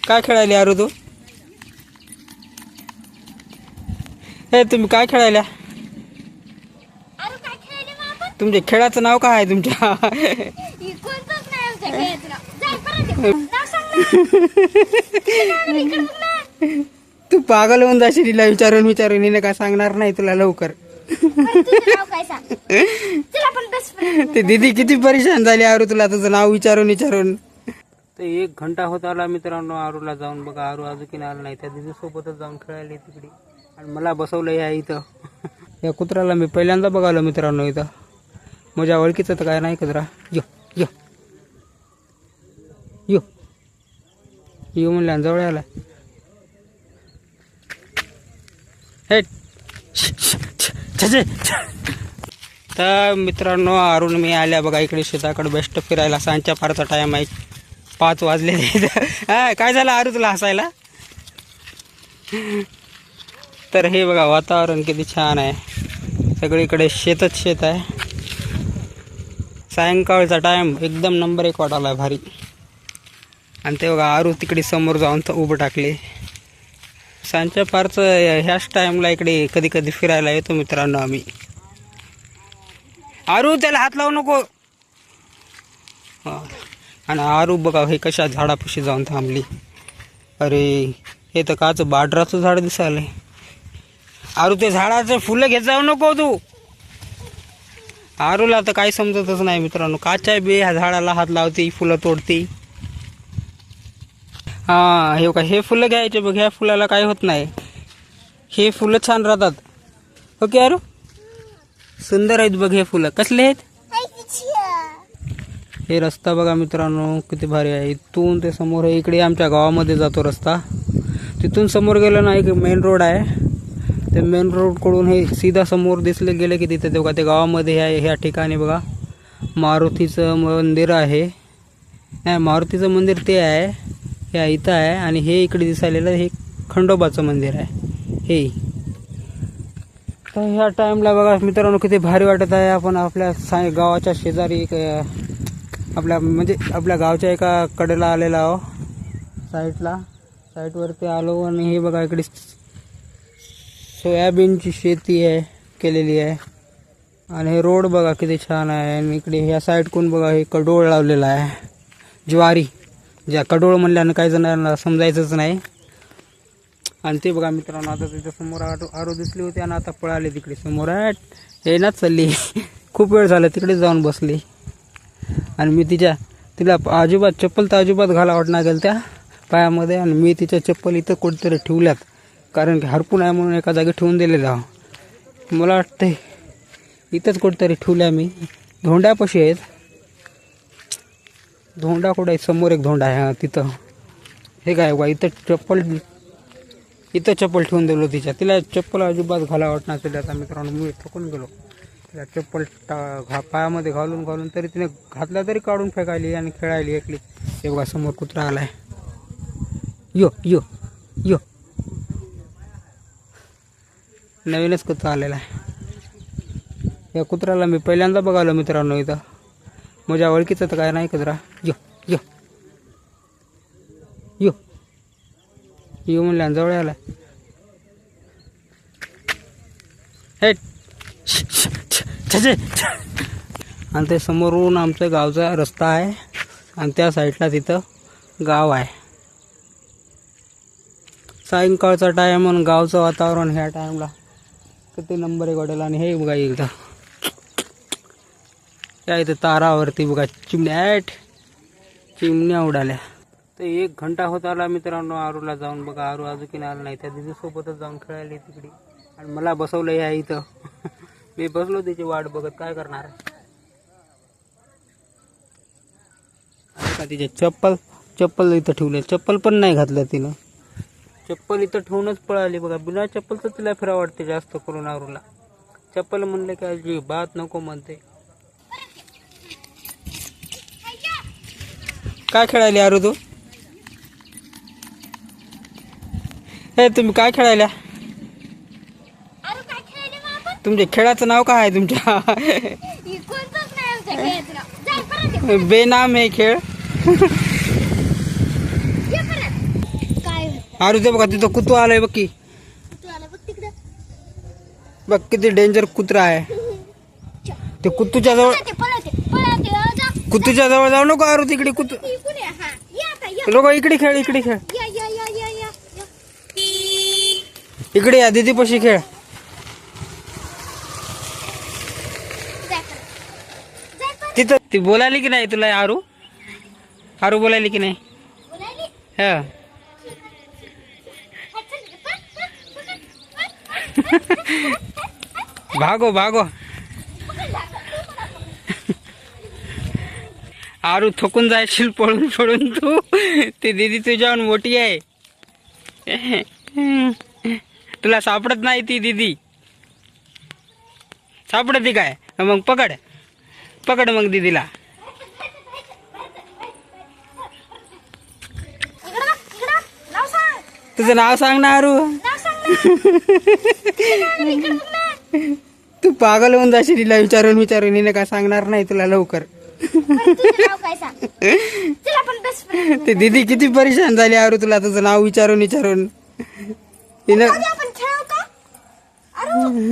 काय खेळायली आरू तू? हे तुम्ही काय खेळायल्या? तुमच्या खेळाचं नाव काय आहे तुमच्या? तू पागल होऊन जाशील. हिला विचारून हिने काय सांगणार नाही तुला लवकर. ते दीदी किती परेशान झाली आरू तुला तुझं नाव विचारून. तर 1 घंटा होत आला मित्रांनो आरूला जाऊन. बघा आरू अजून आला नाही. त्या दीदी सोबतच जाऊन खेळायला तिकडे आणि मला बसवलं या इथं. या कुत्र्याला मी पहिल्यांदा बघालो मित्रांनो इथं. माझ्या ओळखीचं तर काय नाही कुत्रा. यो यो यो यो म्हणल्या जवळ आला. हे तर मित्रांनो आरून मी आल्या बघा इकडे शेताकडे बेस्ट फिरायला. सांजच्या फारचा टाइम आहे. 5 वाजले. हा काय झालं आरू तुला हसायला? तर हे बघा वातावरण किती छान आहे. सगळीकडे शेतच शेत आहे. सायंकाळचा टाइम एकदम नंबर 1 वाटायला भारी. आणि ते बघा आरू तिकडे समोर जाऊन तर उभं टाकले. सांजच्या फारचं ह्याच टाइमला इकडे कधी कधी फिरायला येतो मित्रांनो आम्ही. आरू त्याला हात लावू नको. आणि आरू बघा हे कशा झाडापाशी जाऊन थांबली. अरे हे तर काच बाडराचं झाड दिसायलंय. आरू ते झाडाचं फुलं घेत जाऊ नको तू. आरूला तर काही समजतच नाही मित्रांनो. काच्या बी ह्या झाडाला हात लावते फुलं तोडते. हा हे का हे फुलं घ्यायचे बघ. ह्या फुलाला काही होत नाही. हे फुलं छान राहतात. ओके आरू सुंदर आहेत बघ हे फुलं. कसले आहेत? हे रस्ता बघा मित्रांनो किती भारी आहे. इथून ते समोर आहे. इकडे आमच्या गावामध्ये जातो रस्ता. तिथून समोर गेलं ना एक मेन रोड आहे. ते मेन रोडकडून हे सीधा समोर दिसले गेले की तिथे बघा ते गावामध्ये आहे. ह्या ठिकाणी बघा मारुतीचं मंदिर आहे. नाही मारुतीचं मंदिर ते आहे. ह्या इथं आहे. आणि हे इकडे दिसायलेलं हे खंडोबाचं मंदिर आहे. हे तर ह्या टाईमला बघा मित्रांनो किती भारी वाटत आहे. आपण आपल्या गावाच्या शेजारी एक आपल्या गावच्या एका कडेला आलेला आहो. साईटवरती आलो. आणि हे बघा इकडे सोयाबीनची शेती आहे केलेली आहे. आणि हे रोड बघा किती छान आहे. आणि इकडे ह्या साईडकडून बघा हे कडोळ लावलेला आहे. ज्वारी ज्या कडोळ म्हणल्यानं काही जणांना समजायचंच नाही. आणि ते बघा मित्रांनो आता त्याच्या समोर आरू दिसली होती आणि आता पळाले तिकडे समोर. हे ना चालली. खूप वेळ झाला तिकडे जाऊन बसली. आणि मी तिला अजिबात चप्पल तर अजिबात घाला वाटणार गेल त्या पायामध्ये. आणि मी तिच्या चप्पल इथं कुठेतरी ठेवल्यात. कारण की हरपून आहे म्हणून एका जागी ठेवून दिलेला. मला वाटतं इथंच कुठेतरी ठेवल्या मी. धोंड्यापाशी आहेत. धोंडा कुठं आहे? समोर एक धोंडा आहे. तिथं हे काय बघा इथं चप्पल ठेवून दिलो तिच्या. तिला चप्पल अजिबात घाला वाटणार तिला. आता मित्रांनो मी थकून गेलो. तिला चप्पल पायामध्ये घालून तरी तिने घातल्या तरी काढून फेकायली आणि खेळायली एकली. हे बघा समोर कुत्रा आलाय. यो यो यो नवीनच कुत्रा आलेला आहे. या कुत्र्याला मी पहिल्यांदा बघालो मित्रांनो इथं. माझ्या ओळखीचं तर काय नाही कुत्रा. यो यो यो यो म्हणल्या जवळ आला. हे आणि ते समोरून आमच्या गावचा रस्ता आहे. आणि त्या साईडला तिथं गाव आहे. सायंकाळचा टाइम आणि गावचं वातावरण ह्या टाइमला किती नंबर 1 वाटेल. आणि हे बघा एकदा त्या इथं तारावरती बघा चिमण्या उडाल्या. तर 1 घंटा होत आला मित्रांनो आरूला जाऊन. बघा आरू अजून आला नाही. त्या दिदी सोबतच जाऊन खेळायला तिकडे आणि मला बसवलं या इथं. मी बसलो तिची वाट बघत. काय करणार का तिचे चप्पल इथं ठेवले. चप्पल पण नाही घातलं तिनं. चप्पल इथं ठेवूनच पळाली बघा. बिना चप्पलचं तिला फिरा वाटते जास्त करून आरूला. चप्पल म्हणले की अजी बात नको म्हणते. काय खेळायली आरू तू? हे तुम्ही काय खेळायल्या? तुमच्या खेळाचं नाव काय आहे तुमच्या? बेनाम आहे खेळ. आरू ते बघा तिथं कुत्रू आलंय बघ की. तू आला बघ तिकडे. बघ किती डेंजर कुत्रा आहे. ते कुत्तूच्या जवळ पळते जा. कुत्तूच्या जवळ जाऊ नको आरू. तिकडे कुत्तू इकडे ये, हा या आता या लोक इकडे खेळ इकडे खेळ. या या या या या या. इकडे या दीदी पशी खेळ. जाय परत. जाय परत. तिथं ती बोलायली की नाही तुला आरू? आरू बोलायली की नाही? बोलायली. हा. हा, चल, पळ. भागो भागो. आरू थकून जायशील पळून पळून तू. ती दीदी तुझ्याहून मोठी आहे. तुला सापडत नाही ती दीदी. सापडती काय मग? पकड पकड मग दीदीला. इकडं बघ, इकडं. नाव सांग. तुझं नाव सांग ना आरू. नाव सांग ना. इकडं बघ ना. तू पागल होऊन जाशील. हिला विचारून विचारून हिने काय सांगणार नाही तुला लवकर. बरं, तुझं नाव काय सांग. चल आपण बेस्ट फ्रेंड. ते दीदी किती परेशान झाली आरू तुला तुझं नाव विचारून विचारून. हिनं आपण खेळू का? अरे